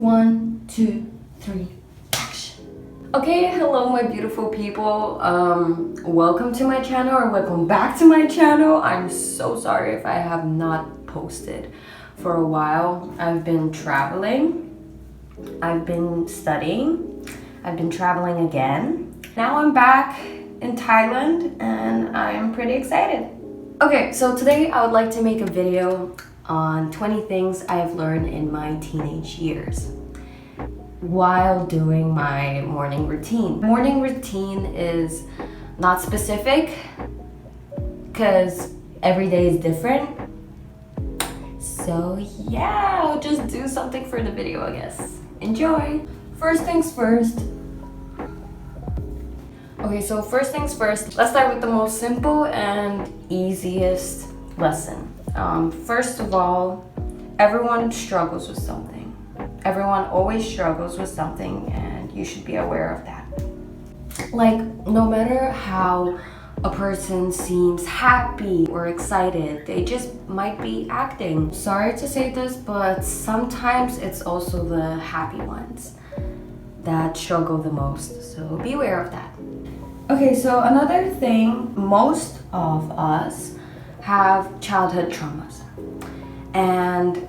One, two, three, action. Okay, hello my beautiful people. Welcome to my channel or welcome back to my channel. I'm so sorry if I have not posted for a while. I've been traveling, I've been studying, I've been traveling again. Now I'm back in Thailand and I'm pretty excited. Okay, so today I would like to make a video on 20 things I've learned in my teenage years while doing my morning routine. Morning routine is not specific because every day is different. So yeah, I'll just do something for the video, I guess. Enjoy! First things first. Okay, so first things first, let's start with the most simple and easiest lesson. First of all, everyone struggles with something. Everyone always struggles with something and you should be aware of that. Like, no matter how a person seems happy or excited, they just might be acting. Sorry to say this, but sometimes it's also the happy ones that struggle the most, so be aware of that. Okay, so another thing, most of us have childhood traumas. And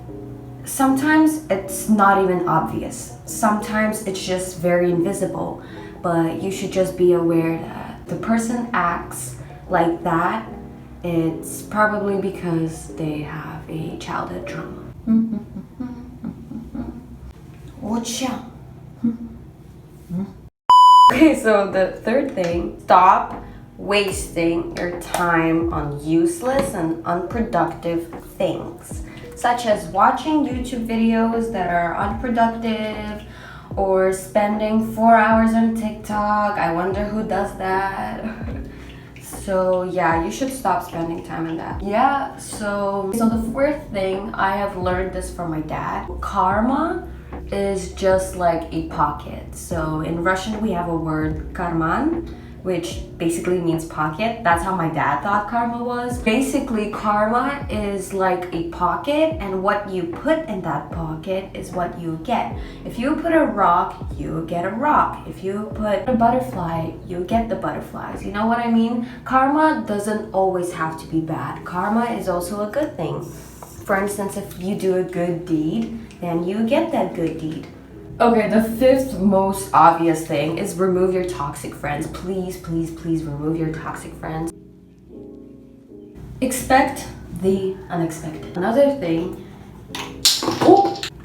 sometimes it's not even obvious. Sometimes it's just very invisible. But you should just be aware that the person acts like that, it's probably because they have a childhood trauma. Watch out. Okay, so the third thing, stop wasting your time on useless and unproductive things, such as watching YouTube videos that are unproductive or spending 4 hours on TikTok. I wonder who does that. So yeah, you should stop spending time on that. Yeah, so the fourth thing, I have learned this from my dad. Karma is just like a pocket. So in Russian we have a word karman, which basically means pocket. That's how my dad thought karma was. Basically, karma is like a pocket, and what you put in that pocket is what you get. If you put a rock, you get a rock. If you put a butterfly, you get the butterflies. You know what I mean? Karma doesn't always have to be bad. Karma is also a good thing. For instance, if you do a good deed, then you get that good deed. Okay, the fifth most obvious thing is remove your toxic friends. Please, please, please remove your toxic friends. Expect the unexpected. Another thing,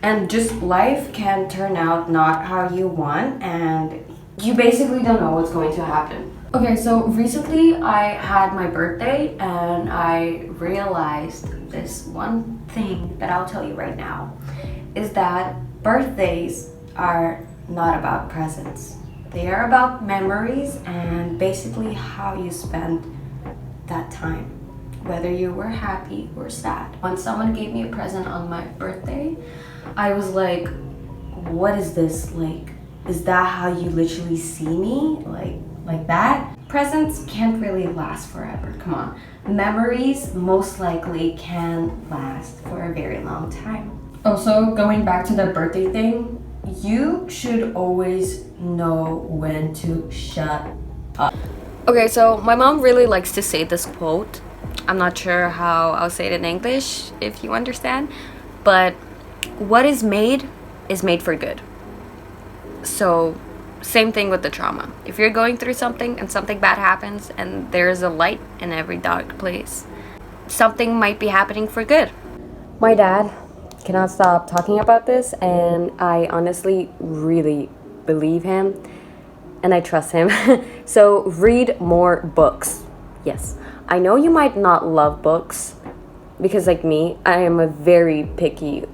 and just life can turn out not how you want and you basically don't know what's going to happen. Okay, so recently I had my birthday and I realized this one thing that I'll tell you right now is that birthdays are not about presents. They are about memories and basically how you spend that time, whether you were happy or sad. When someone gave me a present on my birthday, I was like, what is this? Like, is that how you literally see me? Like that? Presents can't really last forever, come on. Memories most likely can last for a very long time. Also, going back to the birthday thing, you should always know when to shut up. Okay, so my mom really likes to say this quote. I'm not sure how I'll say it in English, if you understand. But what is made for good. So, same thing with the trauma. If you're going through something and something bad happens and there's a light in every dark place, something might be happening for good. My dad cannot stop talking about this and I honestly really believe him and I trust him. So read more books. Yes, I know you might not love books because like me, I am a very picky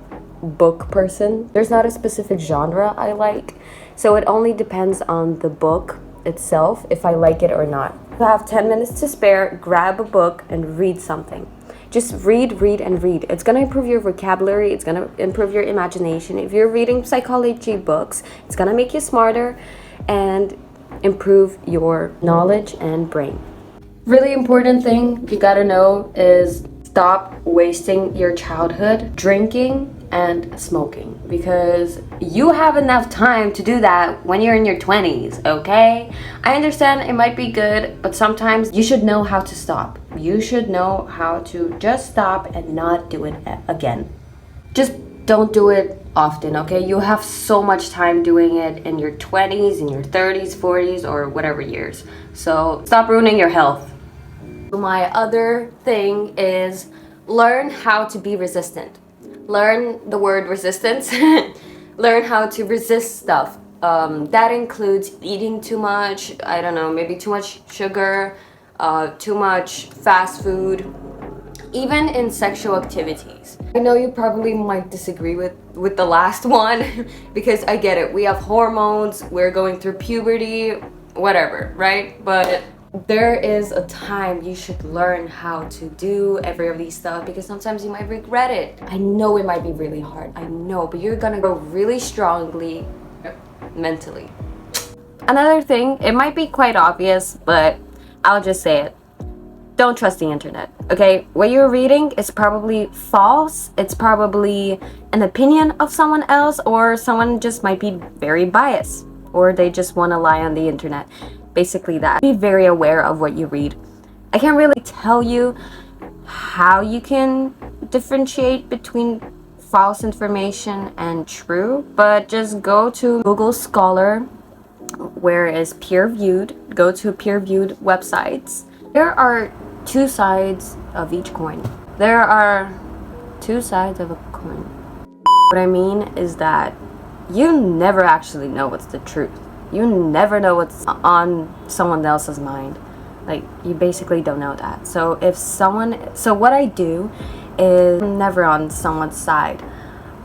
book person. There's not a specific genre I like, so it only depends on the book itself if I like it or not. If you have 10 minutes to spare, grab a book and read something. Just read, and read. It's gonna improve your vocabulary, it's gonna improve your imagination. If you're reading psychology books, it's gonna make you smarter and improve your knowledge and brain. Really important thing you gotta know is stop wasting your childhood drinking and smoking, because you have enough time to do that when you're in your 20s, okay? I understand it might be good, but sometimes you should know how to stop. You should know how to just stop and not do it again. Just don't do it often, okay? You have so much time doing it in your 20s, in your 30s, 40s, or whatever years. So stop ruining your health. My other thing is learn how to be resistant. Learn the word resistance. Learn how to resist stuff. That includes eating too much, I don't know, maybe too much sugar, too much fast food, even in sexual activities. I know you probably might disagree with the last one because I get it. We have hormones, we're going through puberty, whatever, right? But there is a time you should learn how to do every of these stuff, because sometimes you might regret it. I know it might be really hard, I know, but you're gonna grow really strongly mentally. Another thing, it might be quite obvious, but I'll just say it. Don't trust the internet, okay? What you're reading is probably false. It's probably an opinion of someone else, or someone just might be very biased, or they just want to lie on the internet. Basically that. Be very aware of what you read. I can't really tell you how you can differentiate between false information and true, but just go to Google Scholar, where is peer-reviewed. Go to peer-reviewed websites. There are two sides of each coin. There are two sides of a coin. What I mean is that you never actually know what's the truth. You never know what's on someone else's mind. Like, you basically don't know that. So what I do is I'm never on someone's side.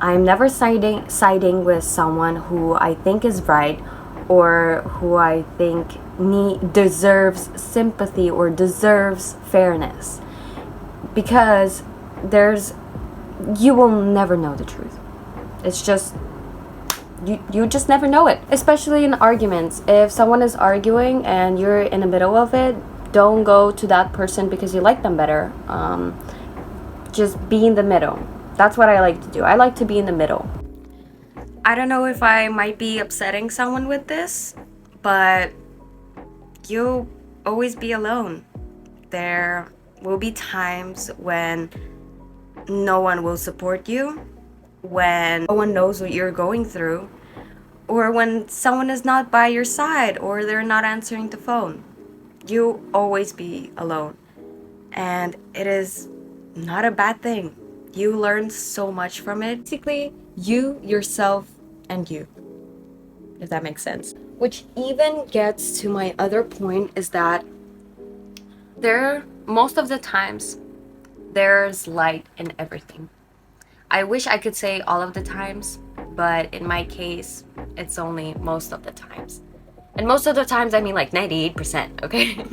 I'm never siding with someone who I think is right, or who I think deserves sympathy or deserves fairness, because you will never know the truth. It's just you just never know it, especially in arguments. If someone is arguing and you're in the middle of it, don't go to that person because you like them better. Just be in the middle. That's what I like to do. I like to be in the middle. I don't know if I might be upsetting someone with this, but you'll always be alone. There will be times when no one will support you, when no one knows what you're going through, or when someone is not by your side, or they're not answering the phone. You'll always be alone. And it is not a bad thing. You learn so much from it. Basically, you, yourself, and you, if that makes sense. Which even gets to my other point, is that most of the times, there's light in everything. I wish I could say all of the times, but in my case, it's only most of the times. And most of the times, I mean like 98%, okay?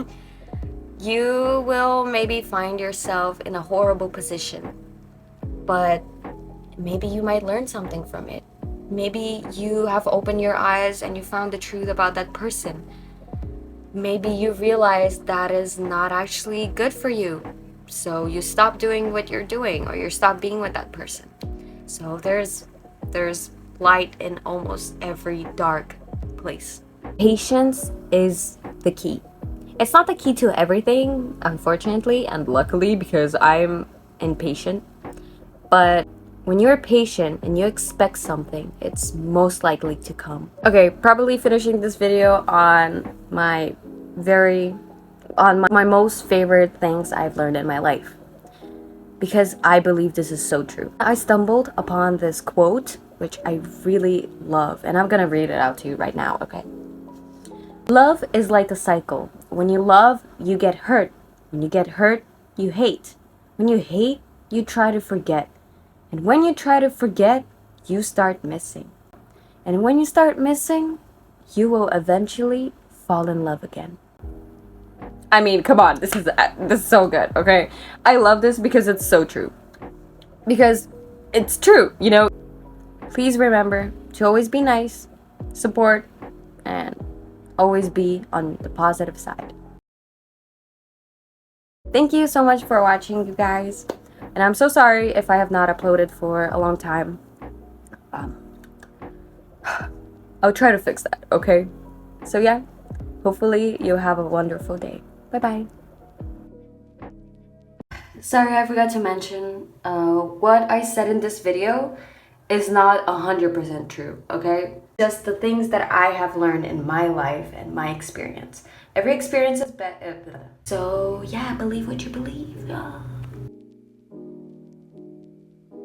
You will maybe find yourself in a horrible position, but maybe you might learn something from it. Maybe you have opened your eyes and you found the truth about that person. Maybe you realize that is not actually good for you. So you stop doing what you're doing, or you stop being with that person. So there's light in almost every dark place. Patience is the key. It's not the key to everything, unfortunately, and luckily, because I'm impatient. But when you're patient and you expect something, it's most likely to come. Okay, probably finishing this video on my most favorite things I've learned in my life, because I believe this is so true. I stumbled upon this quote, which I really love, and I'm gonna read it out to you right now, okay? Love is like a cycle. When you love, you get hurt. When you get hurt, you hate. When you hate, you try to forget. And when you try to forget, you start missing. And when you start missing, you will eventually fall in love again. I mean, come on, this is so good, okay? I love this because it's so true. Because it's true, you know? Please remember to always be nice, support, and always be on the positive side. Thank you so much for watching, you guys. And I'm so sorry if I have not uploaded for a long time. I'll try to fix that, okay? So yeah, hopefully you have a wonderful day. Bye bye. Sorry, I forgot to mention, what I said in this video is not 100% true, okay? Just the things that I have learned in my life and my experience. Every experience is better. So yeah, believe what you believe.